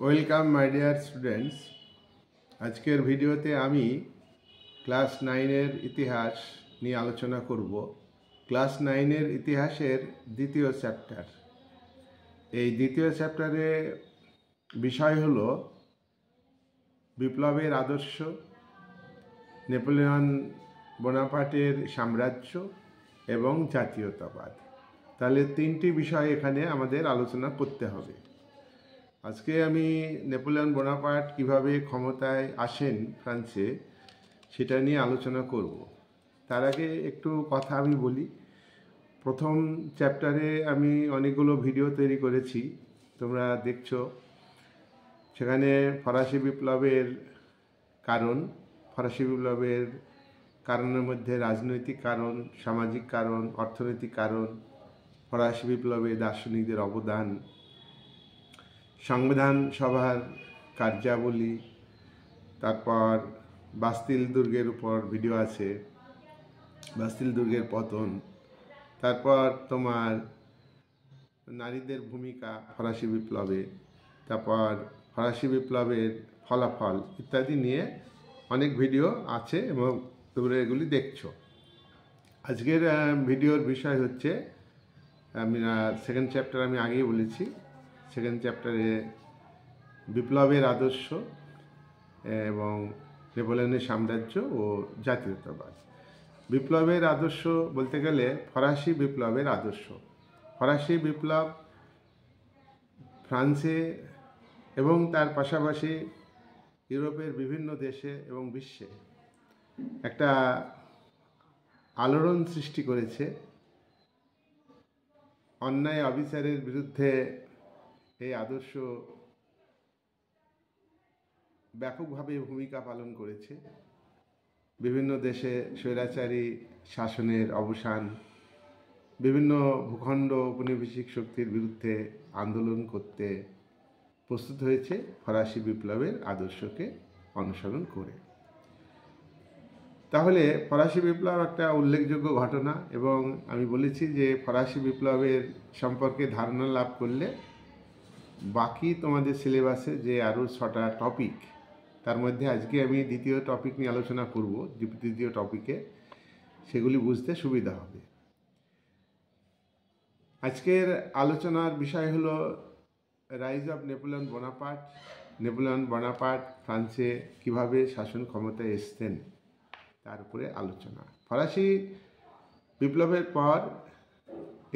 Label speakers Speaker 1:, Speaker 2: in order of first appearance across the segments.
Speaker 1: Welcome my dear students. আজকের ভিডিওতে আমি ক্লাস 9-এর ইতিহাস নিয়ে আলোচনা করব। ক্লাস 9-এর ইতিহাসের দ্বিতীয় চ্যাপ্টার। এই দ্বিতীয় চ্যাপ্টারে বিষয় হলো বিপ্লবের আদর্শ, নেপোলিয়ন বোনাপার্টের সাম্রাজ্য এবং জাতীয়তাবাদ। তাহলে তিনটি বিষয় এখানে আমাদের আলোচনা করতে হবে। আজকে আমি নেপোলিয়ন বোনাপার্ট কিভাবে ক্ষমতায় আসেন ফ্রান্সে সেটা নিয়ে আলোচনা করব। তার আগে একটু কথা আমি বলি। প্রথম চ্যাপ্টারে আমি অনেকগুলো ভিডিও তৈরি করেছি, তোমরা দেখছো। সেখানে ফরাসি বিপ্লবের কারণের মধ্যে রাজনৈতিক কারণ, সামাজিক কারণ, অর্থনৈতিক কারণ, ফরাসি বিপ্লবে দার্শনিকদের অবদান, সংবিধান সভার কার্যাবলী, তারপর বাস্তিল দুর্গের উপর ভিডিও আছে, বাস্তিল দুর্গের পতন, তারপর তোমার নারীদের ভূমিকা ফরাসি বিপ্লবে, তারপর ফরাসি বিপ্লবের ফলাফল ইত্যাদি নিয়ে অনেক ভিডিও আছে এবং তোমরা এগুলি দেখছো। আজকের ভিডিওর বিষয় হচ্ছে, আমি সেকেন্ড চ্যাপ্টার আমি আগেই বলেছি, সেকেন্ড চ্যাপ্টারে বিপ্লবের আদর্শ এবং নেপোলিয়নের সাম্রাজ্য ও জাতীয়তাবাদ। বিপ্লবের আদর্শ বলতে গেলে ফরাসি বিপ্লবের আদর্শ। ফরাসি বিপ্লব ফ্রান্সে এবং তার পাশাপাশি ইউরোপের বিভিন্ন দেশে এবং বিশ্বে একটা আলোড়ন সৃষ্টি করেছে। অন্যায় অবিচারের বিরুদ্ধে এই আদর্শ ব্যাপকভাবে ভূমিকা পালন করেছে। বিভিন্ন দেশে স্বৈরাচারী শাসনের অবসান, বিভিন্ন ভূখণ্ড ঔপনিবেশিক শক্তির বিরুদ্ধে আন্দোলন করতে প্রস্তুত হয়েছে ফরাসি বিপ্লবের আদর্শকে অনুসরণ করে। তাহলে ফরাসি বিপ্লব একটা উল্লেখযোগ্য ঘটনা, এবং আমি বলেছি যে ফরাসি বিপ্লবের সম্পর্কে ধারণা লাভ করলে বাকি তোমাদের সিলেবাসে যে আরও 6টা টপিক, তার মধ্যে আজকে আমি দ্বিতীয় টপিক নিয়ে আলোচনা করব। দ্বিতীয় টপিকে সেগুলি বুঝতে সুবিধা হবে। আজকের আলোচনার বিষয় হলো rise of Napoleon Bonaparte. Napoleon Bonaparte ফ্রান্সে কিভাবে শাসন ক্ষমতায় এসতেন তার উপরে আলোচনা। ফরাসি বিপ্লবের পর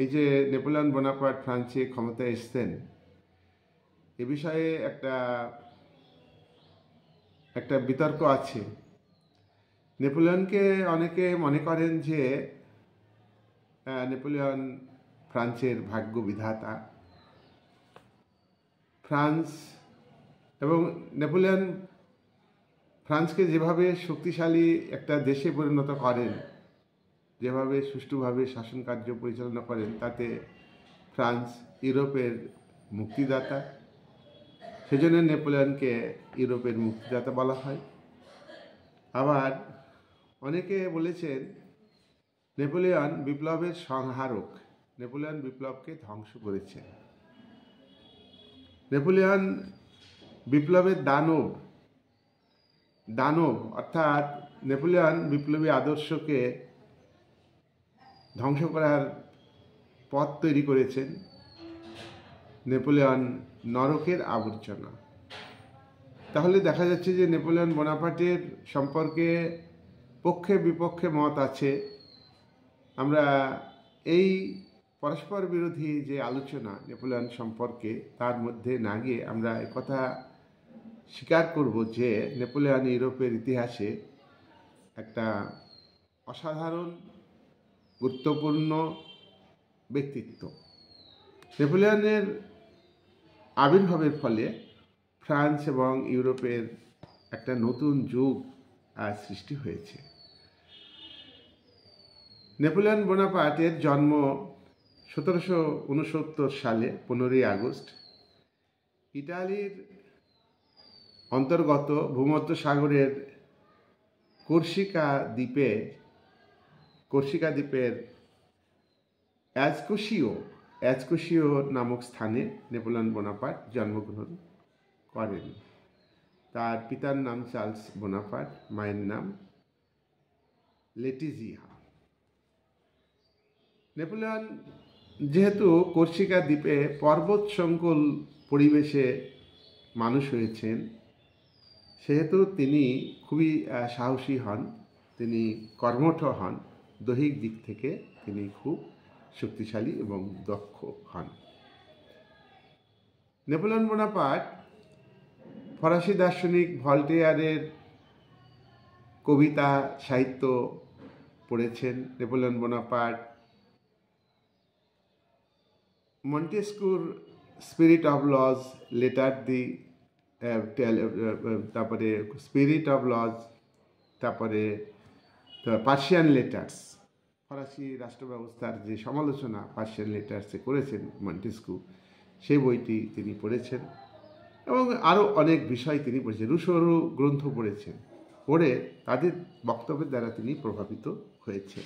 Speaker 1: এই যে নেপোলিয়ন বোনাপার্ট ফ্রান্সে ক্ষমতায় এসতেন, এ বিষয়ে একটা বিতর্ক আছে। নেপোলিয়নকে অনেকে মনে করেন যে নেপোলিয়ন ফ্রান্সের ভাগ্য বিধাতা। ফ্রান্স এবং নেপোলিয়ন ফ্রান্সকে যেভাবে শক্তিশালী একটা দেশে পরিণত করেন, যেভাবে সুষ্ঠুভাবে শাসন কার্য পরিচালনা করেন, তাতে ফ্রান্স ইউরোপের মুক্তিদাতা। সেজন্য নেপোলিয়নকে ইউরোপের মুক্তিদাতা বলা হয়। আবার অনেকে বলেছেন নেপোলিয়ন বিপ্লবের সংহারক, নেপোলিয়ন বিপ্লবকে ধ্বংস করেছেন। নেপোলিয়ন বিপ্লবের দানব অর্থাৎ নেপোলিয়ন বিপ্লবী আদর্শকে ধ্বংস করার পথ তৈরি করেছেন। নেপোলিয়ন নরকের আবর্জনা। তাহলে দেখা যাচ্ছে যে নেপোলিয়ন বোনাপার্টের সম্পর্কে পক্ষে বিপক্ষে মত আছে। আমরা এই পরস্পর বিরোধী যে আলোচনা নেপোলিয়ন সম্পর্কে, তার মধ্যে না গিয়ে আমরা একথা স্বীকার করব যে নেপোলিয়ন ইউরোপের ইতিহাসে একটা অসাধারণ গুরুত্বপূর্ণ ব্যক্তিত্ব। নেপোলিয়নের আবির্ভাবের ফলে ফ্রান্স এবং ইউরোপের একটা নতুন যুগ সৃষ্টি হয়েছে। নেপোলিয়ন বোনাপার্টের জন্ম 1769 সালে 15ই আগস্ট ইটালির অন্তর্গত ভূমধ্য সাগরের কর্সিকা দ্বীপের অ্যাজকুশিও নামক স্থানে নেপোলিয়ন বোনাপার্ট জন্মগ্রহণ করেন। তার পিতার নাম চার্লস বোনাপার্ট, মায়ের নাম লেটিজিয়া। নেপোলিয়ন যেহেতু কর্সিকা দ্বীপে পর্বত সংকুল পরিবেশে মানুষ হয়েছেন, সেহেতু তিনি খুবই সাহসী হন, তিনি কর্মঠ হন, দৈহিক দিক থেকে তিনি খুব শক্তিশালী এবং দক্ষ হন। নেপোলিয়ন বোনাপার্ট ফরাসি দার্শনিক ভলটেয়ারের কবিতা সাহিত্য পড়েছেন। নেপোলিয়ন বোনাপার্ট মন্টেস্কুর স্পিরিট অফ লজ লেটার দি, তারপরে স্পিরিট অফ লজ, তারপরে পার্সিয়ান লেটার্স, ফরাসি রাষ্ট্র ব্যবস্থার যে সমালোচনা পার্সিয়ান লেটার্সে করেছেন মন্টেস্কু, সেই বইটি তিনি পড়েছেন এবং আরও অনেক বিষয় তিনি পড়েছেন। রুশোরও গ্রন্থ পড়েছেন, পড়ে তাদের বক্তব্যের দ্বারা তিনি প্রভাবিত হয়েছেন।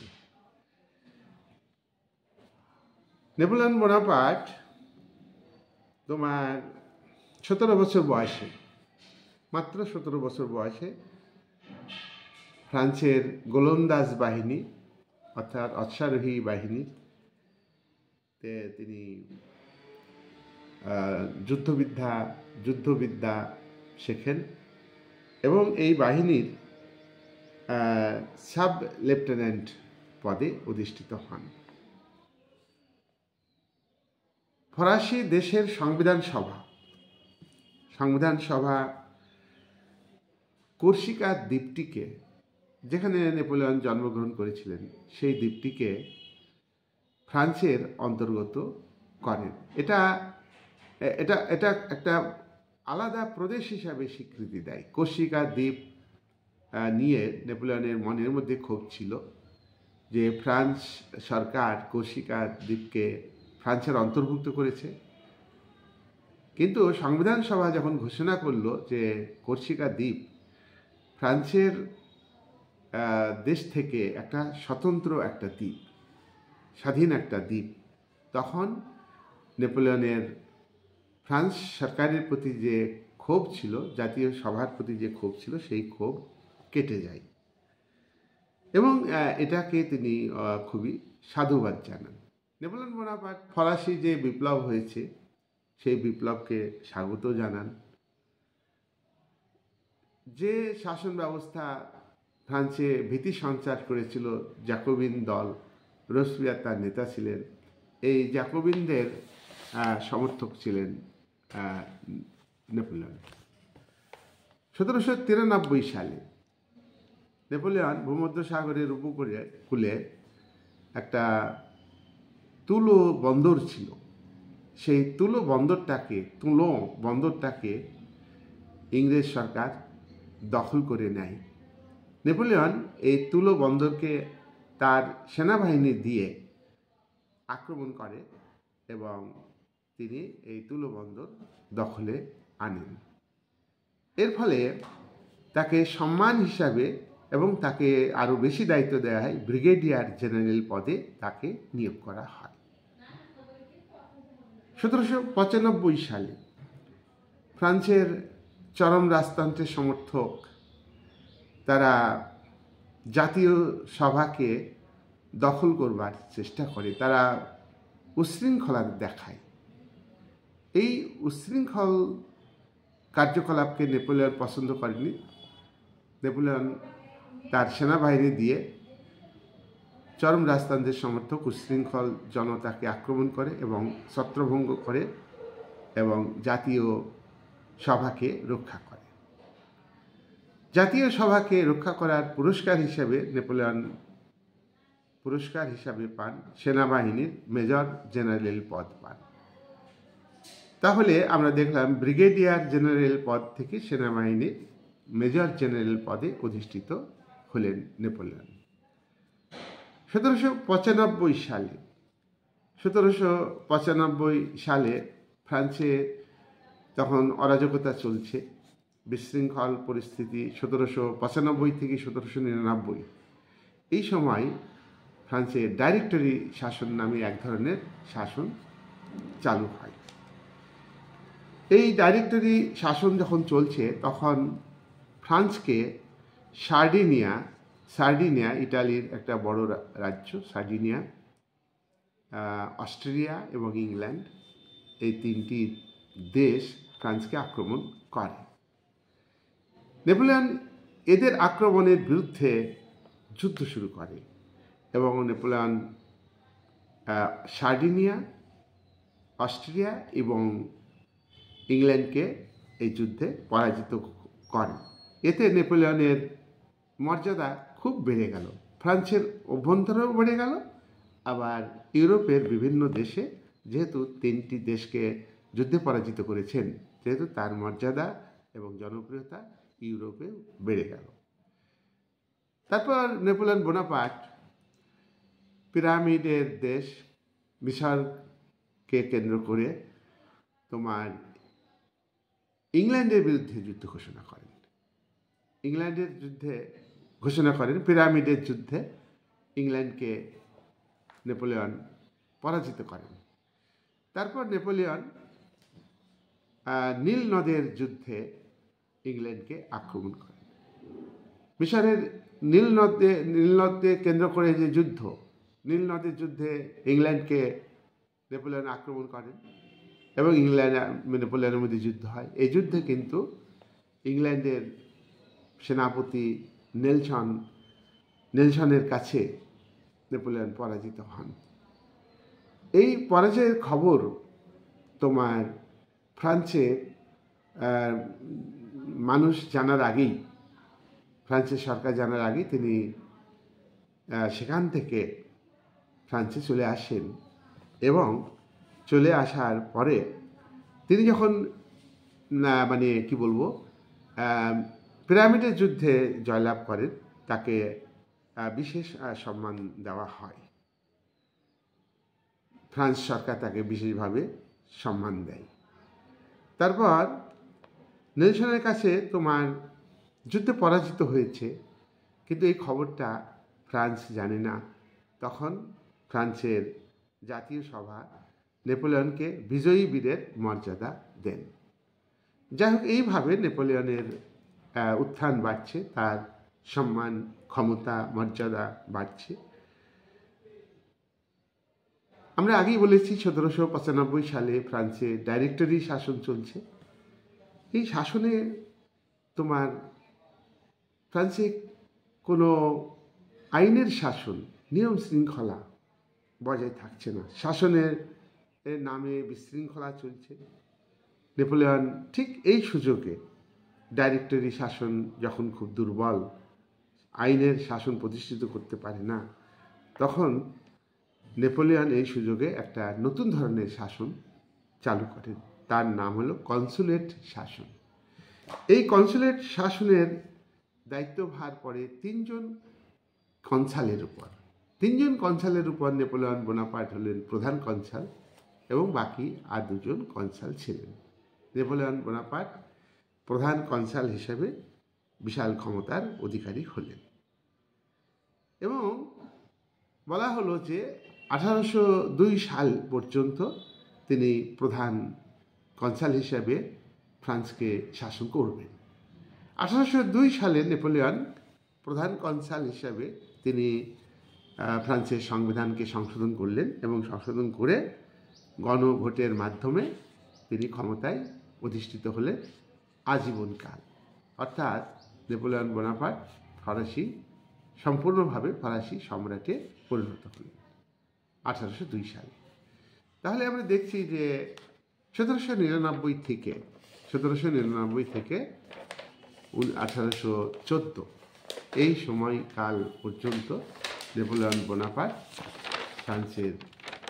Speaker 1: নেপোলিয়ন বোনাপার্ট তোমার 17 বছর বয়সে, মাত্র 17 বছর বয়সে ফ্রান্সের গোলন্দাজ বাহিনী অর্থাৎ অশ্বারোহী বাহিনীতে তিনি যুদ্ধবিদ্যা শেখেন এবং এই বাহিনীর সাব লেফটেন্যান্ট পদে অধিষ্ঠিত হন। ফরাসি দেশের সংবিধান সভা কর্সিকা দ্বীপটিকে, যেখানে নেপোলিয়ন জন্মগ্রহণ করেছিলেন, সেই দ্বীপটিকে ফ্রান্সের অন্তর্গত করেন। এটা এটা এটা একটা আলাদা প্রদেশ হিসাবে স্বীকৃতি দেয়। কর্সিকা দ্বীপ নিয়ে নেপোলিয়নের মনের মধ্যে ক্ষোভ ছিল যে ফ্রান্স সরকার কর্সিকা দ্বীপকে ফ্রান্সের অন্তর্ভুক্ত করেছে, কিন্তু সংবিধান সভা যখন ঘোষণা করলো যে কর্সিকা দ্বীপ ফ্রান্সের দেশ থেকে একটা স্বতন্ত্র একটা দ্বীপ, স্বাধীন একটা দ্বীপ, তখন নেপোলিয়নের ফ্রান্স সরকারের প্রতি যে ক্ষোভ ছিল, জাতীয় সভার প্রতি যে ক্ষোভ ছিল, সেই ক্ষোভ কেটে যায় এবং এটাকে তিনি খুবই সাধুবাদ জানান। নেপোলিয়ন বোনাপার্ট ফরাসি যে বিপ্লব হয়েছে সেই বিপ্লবকে স্বাগত জানান। যে শাসন ব্যবস্থা ফ্রান্সে ভীতি সঞ্চার করেছিল জ্যাকোবিন দল, রোসবিয়ার তার নেতা ছিলেন, এই জ্যাকোবিনদের সমর্থক ছিলেন নেপোলিয়ন। 1793 সালে নেপোলিয়ন ভূমধ্যসাগরের উপকূলে একটা তুলো বন্দর ছিল, সেই তুলো বন্দরটাকে ইংরেজ সরকার দখল করে নেয়। নেপোলিয়ন এই তুলো বন্দরকে তার সেনাবাহিনী দিয়ে আক্রমণ করে এবং তিনি এই তুলো বন্দর দখলে আনেন। এর ফলে তাকে সম্মান হিসাবে এবং তাকে আরও বেশি দায়িত্ব দেওয়া হয়, ব্রিগেডিয়ার জেনারেল পদে তাকে নিয়োগ করা হয়। 1795 সালে ফ্রান্সের চরম রাজতন্ত্রের সমর্থক তারা জাতীয় সভাকে দখল করবার চেষ্টা করে, তারা উচ্ছৃঙ্খলা দেখায়। এই উচ্ছৃঙ্খল কার্যকলাপকে নেপোলিয়ন পছন্দ করেনি। নেপোলিয়ন তার সেনাবাহিনী দিয়ে চরম রাজতন্ত্রের সমর্থক উচ্ছৃঙ্খল জনতাকে আক্রমণ করে এবং ছত্রভঙ্গ করে এবং জাতীয় সভাকে রক্ষা করে। জাতীয় সভাকে রক্ষা করার পুরস্কার হিসাবে পান সেনাবাহিনীর মেজর জেনারেল পদ পান। তাহলে আমরা দেখলাম ব্রিগেডিয়ার জেনারেল পদ থেকে সেনাবাহিনীর মেজর জেনারেল পদে অধিষ্ঠিত হলেন নেপোলিয়ন। 1795 সালে ফ্রান্সে তখন অরাজকতা চলছে, বিশৃঙ্খল পরিস্থিতি। 1795 থেকে 1799 এই সময় ফ্রান্সে এই ডাইরেক্টরি শাসন যখন চলছে তখন ফ্রান্সকে সার্ডিনিয়া ইটালির একটা বড় রাজ্য, সার্ডিনিয়া, অস্ট্রেলিয়া এবং ইংল্যান্ড, এই তিনটি দেশ ফ্রান্সকে আক্রমণ করে। নেপোলিয়ন এদের আক্রমণের বিরুদ্ধে যুদ্ধ শুরু করে এবং নেপোলিয়ন সার্ডিনিয়া, অস্ট্রেলিয়া এবং ইংল্যান্ডকে এই যুদ্ধে পরাজিত করে। এতে নেপোলিয়নের মর্যাদা খুব বেড়ে গেল, ফ্রান্সের অভ্যন্তরেও বেড়ে গেল, আবার ইউরোপের বিভিন্ন দেশে যেহেতু তিনটি দেশকে যুদ্ধে পরাজিত করেছেন, যেহেতু তার মর্যাদা এবং জনপ্রিয়তা ইউরোপেও বেড়ে গেল। তারপর নেপোলিয়ন বোনাপার্ট পিরামিডের দেশ মিশরকে কেন্দ্র করে তোমার ইংল্যান্ডের বিরুদ্ধে যুদ্ধ ঘোষণা করেন। ইংল্যান্ডের যুদ্ধে ঘোষণা করেন, পিরামিডের যুদ্ধে ইংল্যান্ডকে নেপোলিয়ন পরাজিত করেন। তারপর নেপোলিয়ন নীল নদের যুদ্ধে ইংল্যান্ডকে আক্রমণ করেন। মিশরের নীল নদকে কেন্দ্র করে যে যুদ্ধ, নীল নদের যুদ্ধে ইংল্যান্ডকে নেপোলিয়ন আক্রমণ করেন এবং নেপোলিয়নের মধ্যে যুদ্ধ হয়। এই যুদ্ধে কিন্তু ইংল্যান্ডের সেনাপতি নেলসনের কাছে নেপোলিয়ন পরাজিত হন। এই পরাজয়ের খবর তোমার ফ্রান্সের মানুষ জানার আগেই, ফ্রান্সের সরকার জানার আগেই তিনি সেখান থেকে ফ্রান্সে চলে আসেন এবং চলে আসার পরে তিনি যখন পিরামিডের যুদ্ধে জয়লাভ করেন, তাকে বিশেষ সম্মান দেওয়া হয়। ফ্রান্স সরকার তাকে বিশেষভাবে সম্মান দেয়। তারপর নেলসনের কাছে তোমার যুদ্ধে পরাজিত হয়েছে, কিন্তু এই খবরটা ফ্রান্স জানে না। তখন ফ্রান্সের জাতীয় সভা নেপোলিয়নকে বিজয়ী বীরের মর্যাদা দেন। যাই হোক, এইভাবে নেপোলিয়নের উত্থান বাড়ছে, তার সম্মান, ক্ষমতা, মর্যাদা বাড়ছে। আমরা আগেই বলেছি 1795 সালে ফ্রান্সে ডাইরেক্টরি শাসন চলছে। এই শাসনে তোমার ফ্রান্সে কোনো আইনের শাসন, নিয়ম শৃঙ্খলা বজায় থাকছে না, শাসনের নামে বিশৃঙ্খলা চলছে। নেপোলিয়ন ঠিক এই সুযোগে, ডাইরেক্টরি শাসন যখন খুব দুর্বল, আইনের শাসন প্রতিষ্ঠিত করতে পারে না, তখন নেপোলিয়ন এই সুযোগে একটা নতুন ধরনের শাসন চালু করেন। তার নাম হলো কনসুলেট শাসন। এই কনসুলেট শাসনের দায়িত্বভার পড়ে তিনজন কনসালের উপর নেপোলিয়ন বোনাপার্ট হলেন প্রধান কনসাল এবং বাকি আর দুজন কনসাল ছিলেন। নেপোলিয়ন বোনাপার্ট প্রধান কনসাল হিসেবে বিশাল ক্ষমতার অধিকারী হলেন এবং বলা হলো যে 1802 সাল পর্যন্ত তিনি প্রধান কনসাল হিসেবে ফ্রান্সকে শাসন করবেন। 1802 সালে নেপোলিয়ন প্রধান কনসাল হিসেবে তিনি ফ্রান্সের সংবিধানকে সংশোধন করলেন এবং সংশোধন করে গণভোটের মাধ্যমে তিনি ক্ষমতায় অধিষ্ঠিত হলেন আজীবনকাল। অর্থাৎ নেপোলিয়ন বোনাপার্ট সম্পূর্ণভাবে ফরাসি সম্রাটে পরিণত হলেন 1802 সালে। তাহলে আমরা দেখছি যে 1799 থেকে 1814 এই সময়কাল পর্যন্ত নেপোলিয়ন বোনাপার্ট ফ্রান্সের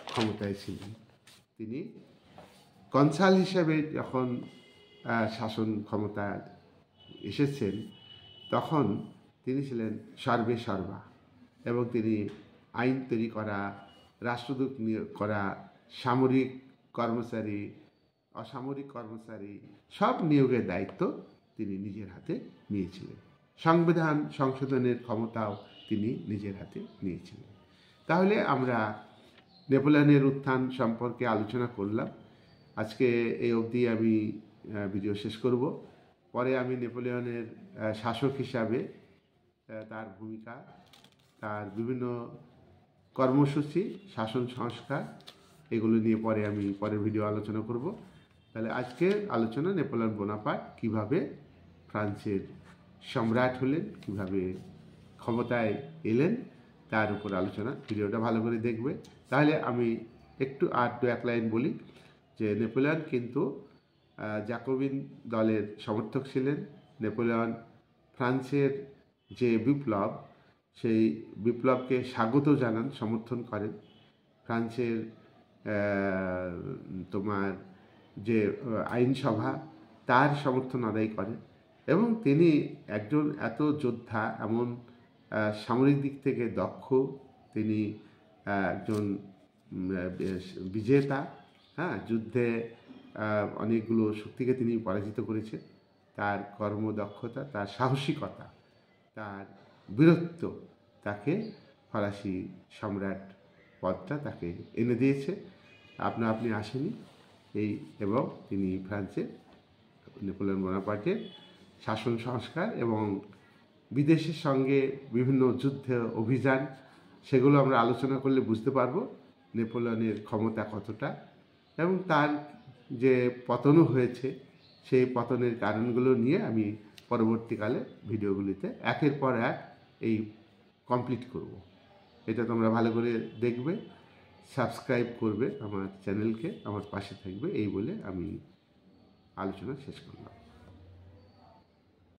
Speaker 1: ক্ষমতায় ছিলেন। তিনি কনসাল হিসেবে যখন শাসন ক্ষমতা এসেছেন, তখন তিনি ছিলেন সর্বে সর্বা এবং তিনি আইন তৈরি করা, রাষ্ট্রদূত নিয়োগ করা, সামরিক কর্মচারী, অসামরিক কর্মচারী সব নিয়োগের দায়িত্ব তিনি নিজের হাতে নিয়েছিলেন। সংবিধান সংশোধনের ক্ষমতাও তিনি নিজের হাতে নিয়েছিলেন। তাহলে আমরা নেপোলিয়নের উত্থান সম্পর্কে আলোচনা করলাম। আজকে এই অবধি আমি ভিডিও শেষ করব। পরে আমি নেপোলিয়নের শাসক হিসাবে তার ভূমিকা, তার বিভিন্ন কর্মসূচি, শাসন সংস্কার, এগুলো নিয়ে পরে আমি পরের ভিডিও আলোচনা করব। তাহলে আজকের আলোচনা নেপোলিয়ন বোনাপার্ট কীভাবে ফ্রান্সের সম্রাট হলেন, কীভাবে ক্ষমতায় এলেন, তার উপর আলোচনা। ভিডিওটা ভালো করে দেখবে। তাহলে আমি একটু আর দু এক লাইন বলি যে নেপোলিয়ন কিন্তু জ্যাকোবিন দলের সমর্থক ছিলেন। নেপোলিয়ন ফ্রান্সের যে বিপ্লব, সেই বিপ্লবকে স্বাগত জানান, সমর্থন করেন। ফ্রান্সের তোমার যে আইনসভা, তার সমর্থন আদায় করেন এবং তিনি একজন এত যোদ্ধা, এমন সামরিক দিক থেকে দক্ষ, তিনি একজন বিজেতা, হ্যাঁ, যুদ্ধে অনেকগুলো শক্তিকে তিনি পরাজিত করেছেন। তার কর্মদক্ষতা, তার সাহসিকতা, তার বীরত্ব তাকে ফরাসি সম্রাট পদটা তাকে এনে দিয়েছে। আপনি আসেনি এবং তিনি ফ্রান্সের নেপোলিয়ন বোনাপার্টের শাসন সংস্কার এবং বিদেশের সঙ্গে বিভিন্ন যুদ্ধ অভিযান, সেগুলো আমরা আলোচনা করলে বুঝতে পারবো নেপোলিয়নের ক্ষমতা কতটা, এবং তার যে পতনও হয়েছে সেই পতনের কারণগুলো নিয়ে আমি পরবর্তীকালে ভিডিওগুলিতে একের পর এক এই কমপ্লিট করব। এটা তোমরা ভালো করে দেখবে, সাবস্ক্রাইব করবে আমার চ্যানেলকে, আমার পাশে থাকবে, এই বলে আমি আলোচনা শেষ করলাম।